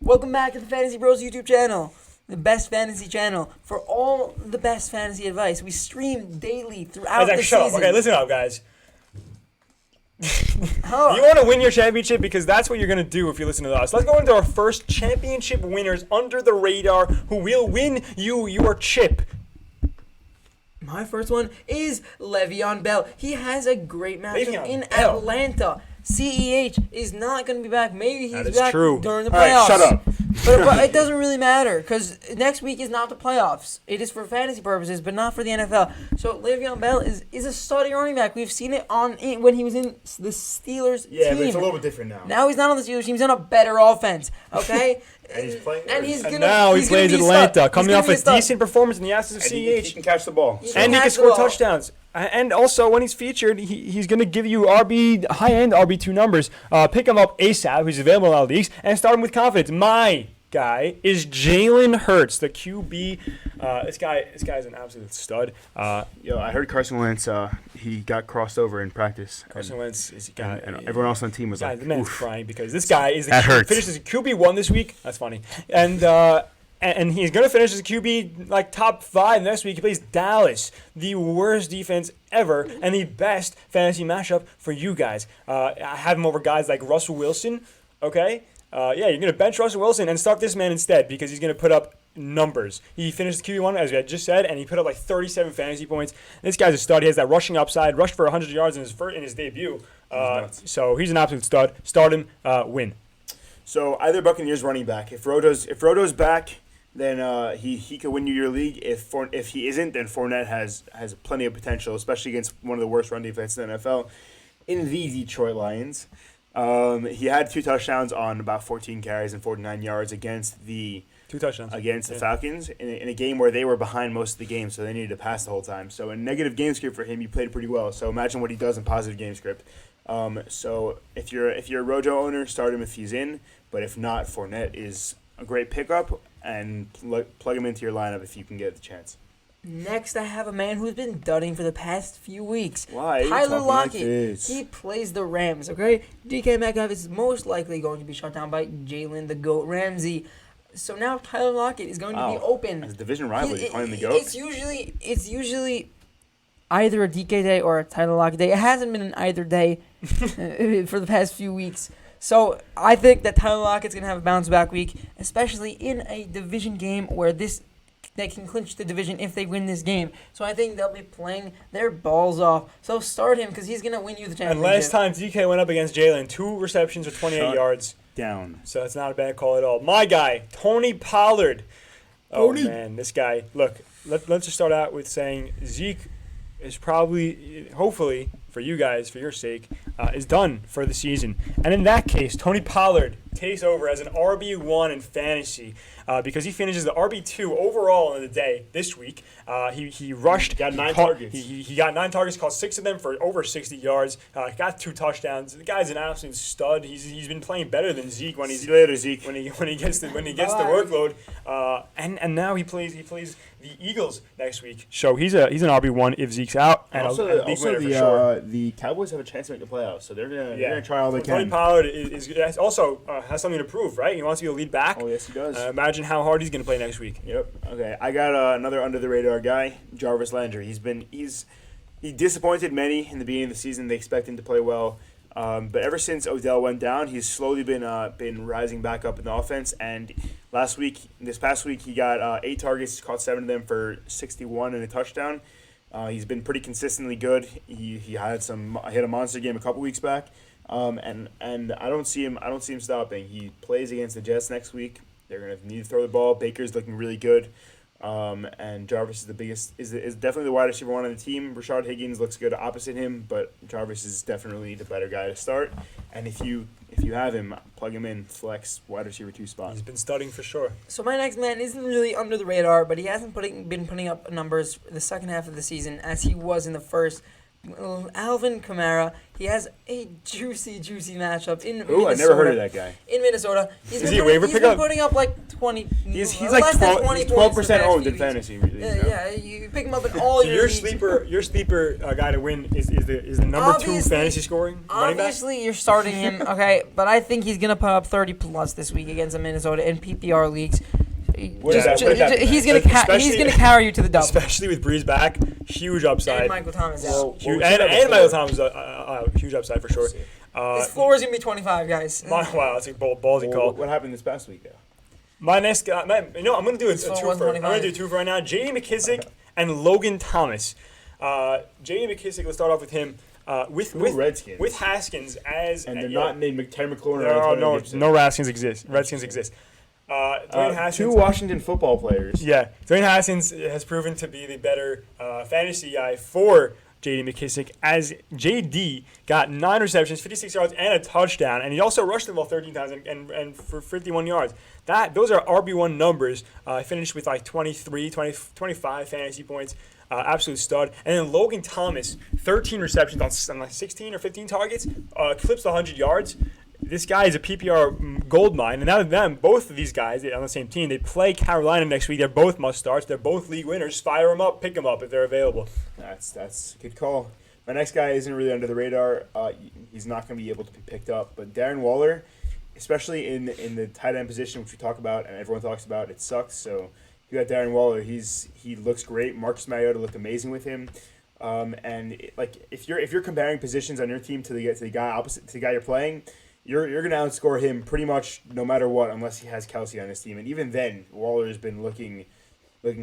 Welcome back to the Fantasy Bros YouTube channel, the best fantasy channel for all the best fantasy advice. We stream daily throughout the shut season. up. Okay, listen up, guys. You want to win your championship because that's what you're going to do if you listen to us. Let's go into our first championship winners under the radar who will win you your chip. My first one is Leveon Bell. He has a great matchup Le'Veon in Bell. Atlanta. CEH is not going to be back. Maybe he's That is back true. during the All right, playoffs. shut up. But it doesn't really matter because next week is not the playoffs. It is for fantasy purposes, but not for the NFL. So Le'Veon Bell is a starting running back. We've seen it when he was in the Steelers Yeah, team. but it's a little bit different now. Now he's not on the Steelers team. He's on a better offense. Okay. And he's playing. And he's gonna. Now he he's gonna plays be a Atlanta, stud. coming He's off gonna a be stud. decent performance in the absence of And CEH. he can catch the ball. He And he can catch the score ball. touchdowns. And also, when he's featured, he's going to give you high-end RB2 numbers. Pick him up ASAP, who's available in all leagues, and start him with confidence. My guy is Jalen Hurts, the QB. This guy's an absolute stud. Yo, I heard Carson Wentz. He got crossed over in practice. Carson Wentz is And everyone else on the team was like, the man's oof. crying because this guy is That hurts. finished as a QB1 this week. That's funny. And he's going to finish as a QB like top 5 next week. He plays Dallas, the worst defense ever, and the best fantasy matchup for you guys. I have him over guys like Russell Wilson, okay? You're going to bench Russell Wilson and start this man instead because he's going to put up numbers. He finished the QB1, as I just said, and he put up like 37 fantasy points. This guy's a stud. He has that rushing upside, rushed for 100 yards in his debut. So he's an absolute stud. Start him, win. So either Buccaneers running back. If Roto's back, then he could win you your league. If he isn't, then Fournette has plenty of potential, especially against one of the worst run defenses in the NFL, in the Detroit Lions. He had 2 touchdowns on about 14 carries and 49 yards against the 2 touchdowns. Against the Falcons in a game where they were behind most of the game, so they needed to pass the whole time. So in negative game script for him, he played pretty well. So imagine what he does in positive game script. So if you're a Rojo owner, start him if he's in. But if not, Fournette is a great pickup, and plug him into your lineup if you can get the chance. Next, I have a man who's been dudding for the past few weeks. Why are you Tyler talking like Lockett. this? He plays the Rams, okay? DK Metcalf is most likely going to be shut down by Jalen the GOAT Ramsey. So now Tyler Lockett is going to be open. As a division rival, you call him the GOAT? It's usually either a DK day or a Tyler Lockett day. It hasn't been an either day for the past few weeks. So I think that Tyler Lockett's going to have a bounce-back week, especially in a division game where they can clinch the division if they win this game. So I think they'll be playing their balls off. So start him because he's going to win you the championship. And last time DK went up against Jalen, 2 receptions for 28 yards. Down. So that's not a bad call at all. My guy, Tony Pollard. Oh, man, this guy. Look, let's just start out with saying Zeke is probably, hopefully, for you guys, for your sake, is done for the season. And in that case, Tony Pollard takes over as an RB1 in fantasy because he finishes the RB2 overall in the day this week. He rushed. Got 9 targets. He got 9 targets, caught 6 of them for over 60 yards. Got 2 touchdowns. The guy's an absolute stud. He's been playing better than Zeke when See you later, Zeke. when he gets the workload. And now he plays the Eagles next week. So he's an RB1 if Zeke's out. And Also, a league winner for sure. the Cowboys have a chance to make the playoffs, so they're gonna try all they can. Tony Pollard is also has something to prove, right? He wants to be a lead back. Oh, yes, he does. Imagine how hard he's going to play next week. Yep. Okay, I got another under the radar guy, Jarvis Landry. He disappointed many in the beginning of the season. They expect him to play well, but ever since Odell went down, he's slowly been rising back up in the offense. And this past week, he got 8 targets, caught 7 of them for 61 and a touchdown. He's been pretty consistently good. He had a monster game a couple weeks back, and I don't see him stopping. He plays against the Jets next week. They're gonna need to throw the ball. Baker's looking really good, and Jarvis is definitely the wide receiver 1 on the team. Rashard Higgins looks good opposite him, but Jarvis is definitely the better guy to start. And if you have him, plug him in, flex wide receiver 2 spot. He's been studying for sure. So my next man isn't really under the radar, but he hasn't been putting up numbers the second half of the season as he was in the first. Alvin Kamara. He has a juicy matchup in Ooh, Minnesota. I never heard of that guy. In Minnesota. Is he a waiver He's pickup? been putting up like 20. He's less like than 12, 20 he's points the 12% past owned few in weeks. fantasy. You know? Yeah, you pick him up in all So your your leagues. sleeper guy to win is the number 2 Obviously- fantasy scoring running back. Obviously, you're starting him, okay, but I think he's gonna put up 30 plus this week against the Minnesota in PPR leagues. What is that? He's gonna carry you to the double. Especially with Breeze back, huge upside. And Michael Thomas out. Huge, and Michael Thomas, huge upside for sure. His floor is gonna be 25, guys. Wow, that's a ballsy call. What happened this past week, though? My next guy, I'm going to do a So twofer. I'm 125. going to do a twofer right now. J.D. McKissic and Logan Thomas. J.D. McKissic, let's start off with him. With Redskins. With Haskins as... And they're not named Terry McLaurin or No, Antonio Gibson. no Redskins exist. Dwayne Haskins... 2 Washington football players. Yeah, Dwayne Haskins has proven to be the better fantasy guy for J.D. McKissic, as J.D. got 9 receptions, 56 yards, and a touchdown, and he also rushed the ball 13 times and for 51 yards. Those are RB1 numbers. Finished with like 23, 20, 25 fantasy points. Absolute stud. And then Logan Thomas, 13 receptions on like 16 or 15 targets, clips 100 yards. This guy is a PPR gold mine, and out of them, both of these guys on the same team, they play Carolina next week. They're both must-starts. They're both league winners. Fire them up, pick them up if they're available. That's a good call. My next guy isn't really under the radar. He's not going to be able to be picked up. But Darren Waller, especially in the tight end position, which we talk about and everyone talks about, it sucks. So you got Darren Waller. He looks great. Marcus Mariota looked amazing with him. If you're comparing positions on your team to the guy opposite to the guy you're playing, you're going to outscore him pretty much no matter what, unless he has Kelsey on his team. And even then, Waller has been looking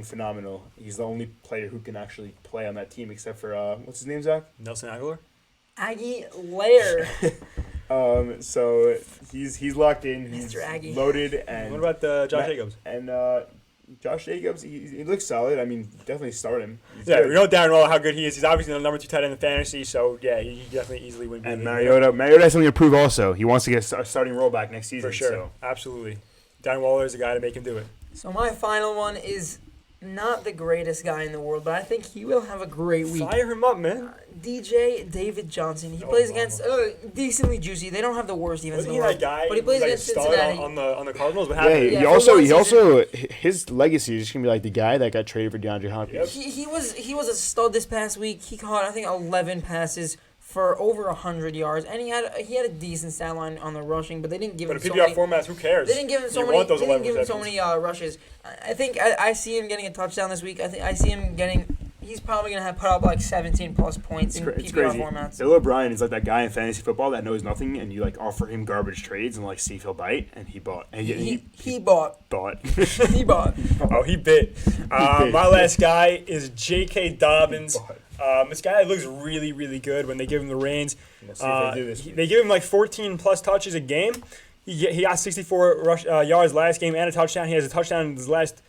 phenomenal. He's the only player who can actually play on that team, except for what's his name, Zach? Nelson Aguilar? Aggie Lair. So he's locked in. He's Mr. Aggie. loaded. And What about Josh Jacobs? And Josh Jacobs, he looks solid. I mean, definitely start him. He's Yeah, good. we know Darren Waller, how good he is. He's obviously the number 2 tight end in fantasy, so yeah, he definitely easily win. And Mariota has something to prove also. He wants to get a starting role back next season. For sure, So. absolutely. Darren Waller is the guy to make him do it. So my final one is not the greatest guy in the world, but I think he will have a great week. Fire him up, man. DJ David Johnson. He Oh, plays wow. against decently juicy. They don't have the worst defense Wasn't in he the that world, guy? but he plays who was, against like, a stud Cincinnati. on the Cardinals. What Yeah, happened? Yeah, he for also one season. his legacy is just gonna be like the guy that got traded for DeAndre Hopkins. Yep. He was a stud this past week. He caught I think 11 passes for over 100 yards, and he had a decent stat line on the rushing, but they didn't give But him in so PPR many. formats, who cares? They didn't give him so You many. want those They didn't 11 give him so receptions. many rushes. I think I see him getting a touchdown this week. I see him getting. He's probably gonna have put up like 17 plus points in It's PPR crazy. formats. Bill O'Brien is like that guy in fantasy football that knows nothing, and you like offer him garbage trades and like see if he'll bite, and he bought. And He bought. bought. He bought. Oh, he bit. My last guy is J.K. Dobbins. This guy looks really, really good when they give him the reins. Let's see if they do this. They give him like 14 plus touches a game. He got 64 yards last game and a touchdown. He has a touchdown in his last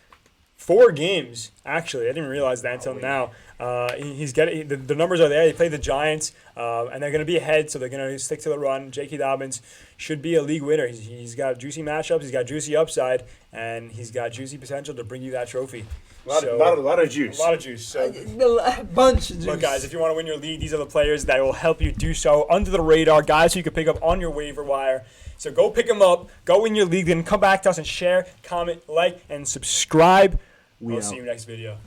4 games, actually. I didn't realize that until now. He's getting the numbers are there. They play the Giants, and they're going to be ahead, so they're going to stick to the run. J.K. Dobbins should be a league winner. He's got juicy matchups. He's got juicy upside, and he's got juicy potential to bring you that trophy. A lot of juice. A lot of juice. So, A bunch of juice. look, guys, if you want to win your league, these are the players that will help you do so under the radar, guys who you can pick up on your waiver wire. So go pick them up, go win your league, then come back to us and share, comment, like, and subscribe. We'll see you next video.